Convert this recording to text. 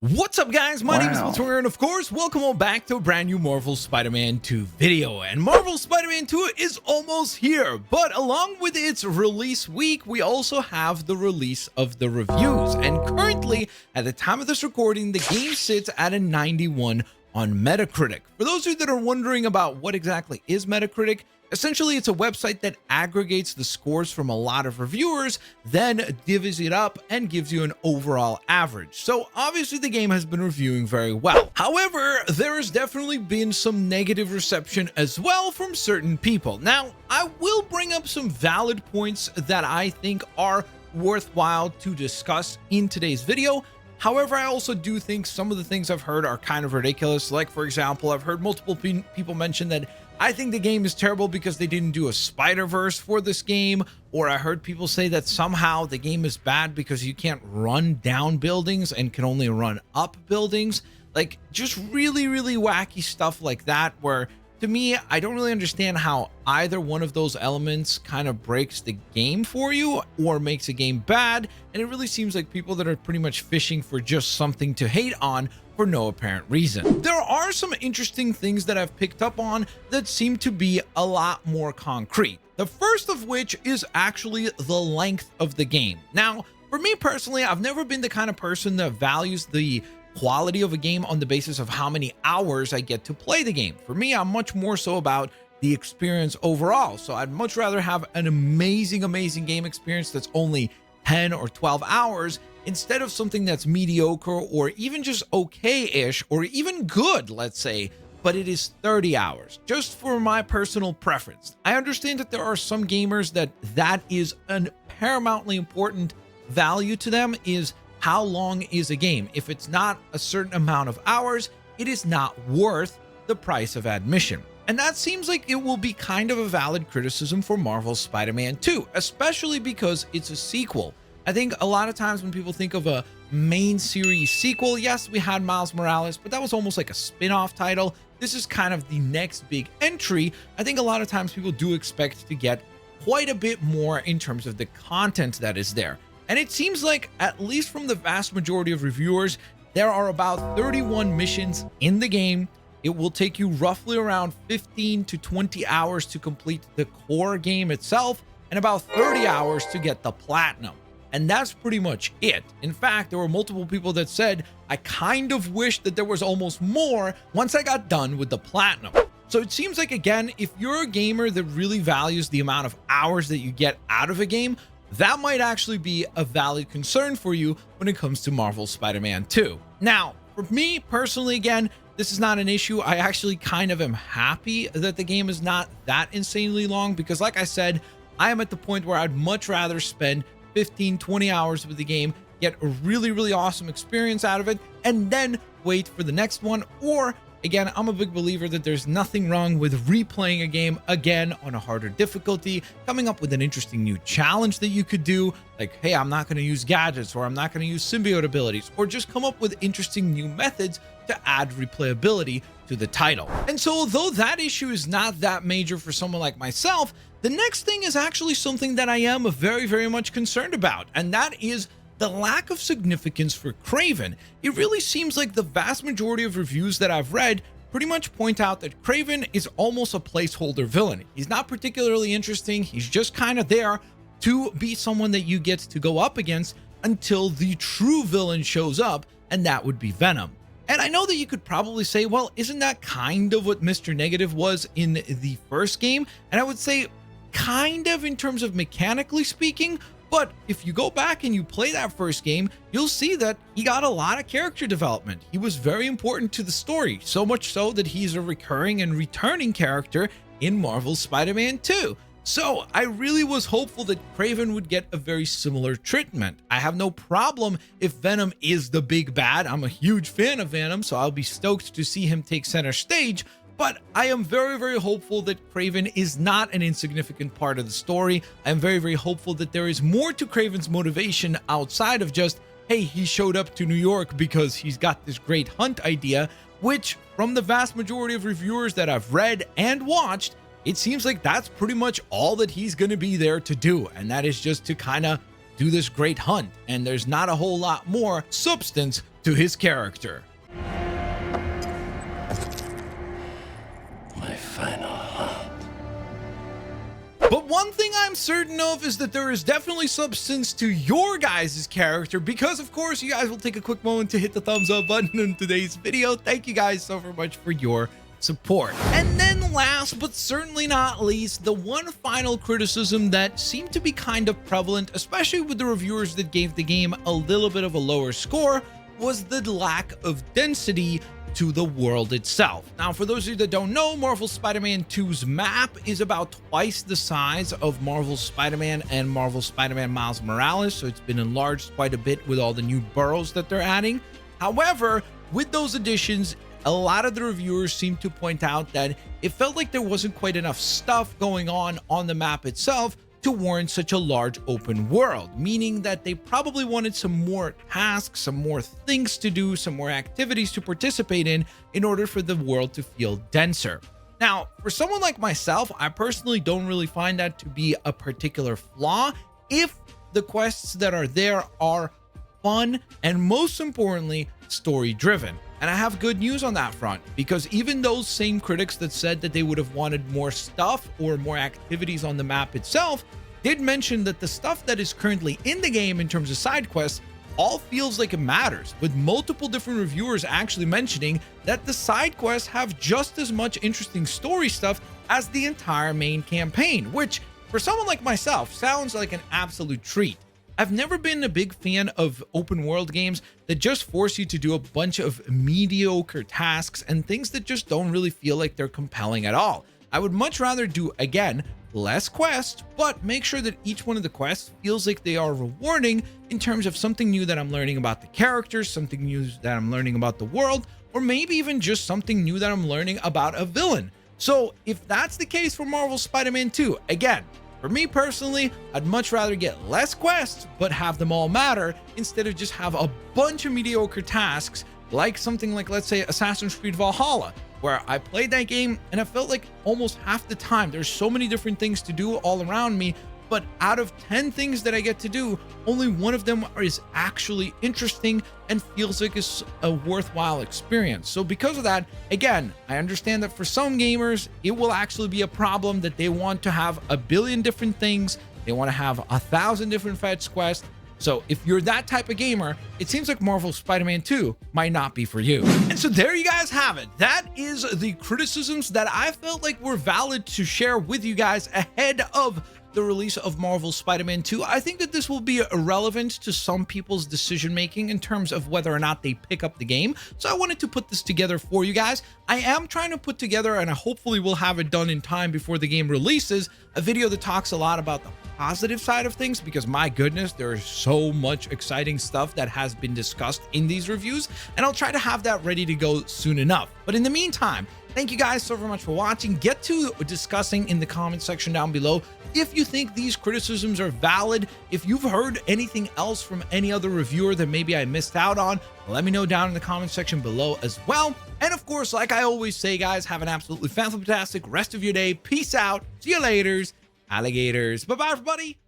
What's up, guys? My name is Blitzwinger, and of course, welcome all back to a brand new Marvel Spider-Man 2 video. And Marvel Spider-Man 2 is almost here, but along with its release week, we also have the release of the reviews. And currently, at the time of this recording, the game sits at a 91 on Metacritic. For those of you that are wondering about what exactly is Metacritic, essentially, it's a website that aggregates the scores from a lot of reviewers, then divvies it up and gives you an overall average. So obviously the game has been reviewing very well. However, there has definitely been some negative reception as well from certain people. Now, I will bring up some valid points that I think are worthwhile to discuss in today's video. However, I also do think some of the things I've heard are kind of ridiculous. Like, for example, I've heard multiple people mention that I think the game is terrible because they didn't do a Spider-Verse for this game, or I heard people say that somehow the game is bad because you can't run down buildings and can only run up buildings. Like, just really wacky stuff like that, where to me, I don't really understand how either one of those elements kind of breaks the game for you or makes a game bad. And it really seems like people that are pretty much fishing for just something to hate on for no apparent reason. There are some interesting things that I've picked up on that seem to be a lot more concrete. The first of which is actually the length of the game. Now, for me personally, I've never been the kind of person that values the quality of a game on the basis of how many hours I get to play the game. For me, I'm much more so about the experience overall. So I'd much rather have an amazing game experience that's only 10 or 12 hours instead of something that's mediocre or even just okay-ish or even good, let's say, but it is 30 hours, just for my personal preference. I understand that there are some gamers that is an paramountly important value to them, is how long is a game. If it's not a certain amount of hours, it is not worth the price of admission. And that seems like it will be kind of a valid criticism for Marvel's Spider-Man 2, especially because it's a sequel. I think a lot of times when people think of a main series sequel, yes, we had Miles Morales, but that was almost like a spin-off title. This is kind of the next big entry. I think a lot of times people do expect to get quite a bit more in terms of the content that is there. And it seems like, at least from the vast majority of reviewers, there are about 31 missions in the game. It will take you roughly around 15 to 20 hours to complete the core game itself, and about 30 hours to get the platinum. And that's pretty much it. In fact, there were multiple people that said, I kind of wish that there was almost more once I got done with the platinum. So it seems like, again, if you're a gamer that really values the amount of hours that you get out of a game, that might actually be a valid concern for you when it comes to Marvel Spider-Man 2. Now, for me personally, again, this is not an issue. I actually kind of am happy that the game is not that insanely long because, like I said, I am at the point where I'd much rather spend 15-20 hours with the game, get a really awesome experience out of it, and then wait for the next one. Or again, I'm a big believer that there's nothing wrong with replaying a game again on a harder difficulty, coming up with an interesting new challenge that you could do, like, hey, I'm not going to use gadgets, or I'm not going to use symbiote abilities, or just come up with interesting new methods to add replayability to the title. And so although that issue is not that major for someone like myself, the next thing is actually something that I am very much concerned about, and that is the lack of significance for Kraven. It really seems like the vast majority of reviews that I've read pretty much point out that Kraven is almost a placeholder villain. He's not particularly interesting. He's just kind of there to be someone that you get to go up against until the true villain shows up, and that would be Venom. And I know that you could probably say, well, isn't that kind of what Mr. Negative was in the first game? And I would say kind of in terms of mechanically speaking, but if you go back and you play that first game, you'll see that he got a lot of character development. He was very important to the story, so much so that he's a recurring and returning character in Marvel's Spider-Man 2. So I really was hopeful that Kraven would get a very similar treatment. I have no problem if Venom is the big bad. I'm a huge fan of Venom, so I'll be stoked to see him take center stage. But I am very hopeful that Kraven is not an insignificant part of the story. I am very hopeful that there is more to Kraven's motivation outside of just, hey, he showed up to New York because he's got this great hunt idea, which from the vast majority of reviewers that I've read and watched, it seems like that's pretty much all that he's going to be there to do. And that is just to kind of do this great hunt. And there's not a whole lot more substance to to his character. My final hunt. But one thing I'm certain of is that there is definitely substance to your guys' character, because of course you guys will take a quick moment to hit the thumbs up button in today's video. Thank you guys so very much for your support. And then last but certainly not least, the one final criticism that seemed to be kind of prevalent, especially with the reviewers that gave the game a little bit of a lower score, was the lack of density to the world itself. Now, for those of you that don't know, Marvel Spider-Man 2's map is about twice the size of Marvel Spider-Man and Marvel Spider-Man Miles Morales, so it's been enlarged quite a bit with all the new boroughs that they're adding. However, with those additions, a lot of the reviewers seem to point out that it felt like there wasn't quite enough stuff going on the map itself to warrant such a large open world, meaning that they probably wanted some more tasks, some more things to do, some more activities to participate in order for the world to feel denser. Now, for someone like myself, I personally don't really find that to be a particular flaw if the quests that are there are fun and, most importantly, story driven. And I have good news on that front, because even those same critics that said that they would have wanted more stuff or more activities on the map itself did mention that the stuff that is currently in the game in terms of side quests all feels like it matters, with multiple different reviewers actually mentioning that the side quests have just as much interesting story stuff as the entire main campaign, which for someone like myself sounds like an absolute treat. I've never been a big fan of open world games that just force you to do a bunch of mediocre tasks and things that just don't really feel like they're compelling at all. I would much rather do, again, less quests, but make sure that each one of the quests feels like they are rewarding in terms of something new that I'm learning about the characters, something new that I'm learning about the world, or maybe even just something new that I'm learning about a villain. So if that's the case for Marvel Spider-Man 2, again, for me personally, I'd much rather get less quests, but have them all matter, instead of just have a bunch of mediocre tasks, like something like, let's say, Assassin's Creed Valhalla, where I played that game and I felt like almost half the time there's so many different things to do all around me, but out of 10 things that I get to do, only one of them is actually interesting and feels like it's a worthwhile experience. So because of that, again, I understand that for some gamers, it will actually be a problem that they want to have a billion different things. They want to have 1,000 different fetch quests. So if you're that type of gamer, it seems like Marvel Spider-Man 2 might not be for you. And so there you guys have it. That is the criticisms that I felt like were valid to share with you guys ahead of the release of Marvel Spider-Man 2. I think that this will be irrelevant to some people's decision making in terms of whether or not they pick up the game. So I wanted to put this together for you guys. I am trying to put together, and I hopefully will have it done in time before the game releases, a video that talks a lot about the positive side of things, because my goodness, there is so much exciting stuff that has been discussed in these reviews, and I'll try to have that ready to go soon enough. But in the meantime, thank you guys so very much for watching. Get to discussing in the comment section down below if you think these criticisms are valid. If you've heard anything else from any other reviewer that maybe I missed out on, let me know down in the comment section below as well. And of course, like I always say, guys, have an absolutely fantastic rest of your day. Peace out. See you later, alligators. Bye-bye, everybody.